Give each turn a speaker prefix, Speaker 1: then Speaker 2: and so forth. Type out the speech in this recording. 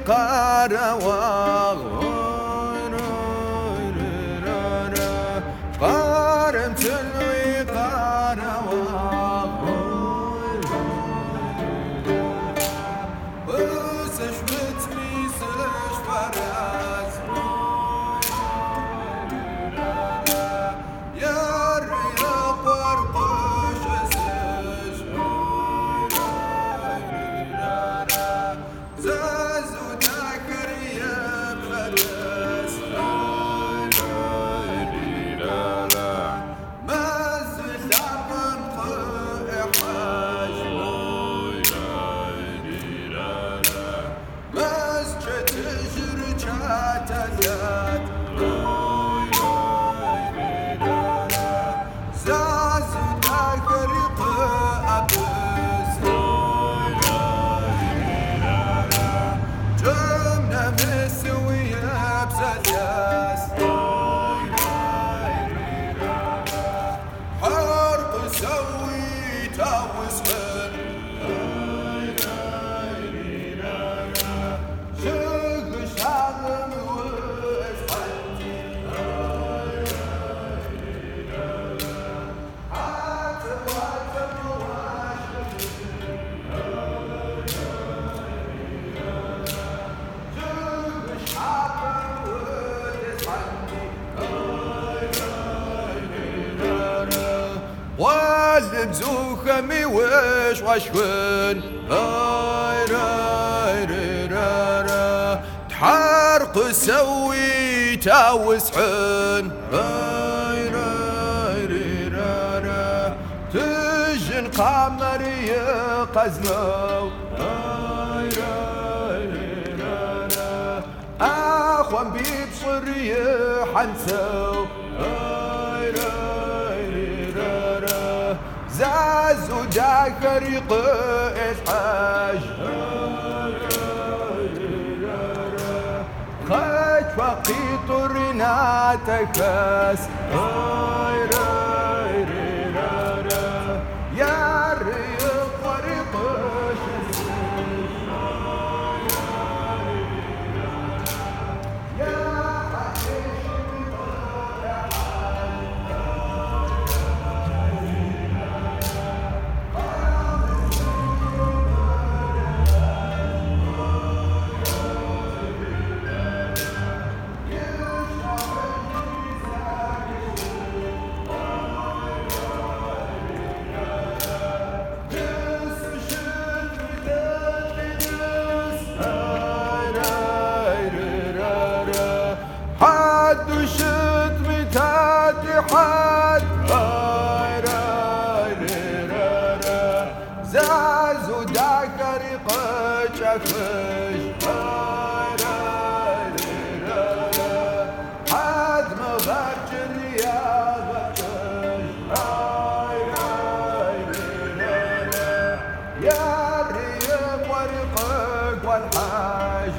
Speaker 1: وقار قارمت الوقار وسشمت ميسش فراس يا رياض ورقش سش زازو ذاكر يا بفرس والد زوخمي وش وشون تحرق سوي تاوسحن تجن قمر يقزنو اخوان بيبصر يحنسو زازو ذاكر يقيس حاج خج وقيت رناتكس يا ريق ورقش حد وشد متاد حد زازو ذاكر يقشفش حد مغرج الرياض يا الريم ورقك والحاج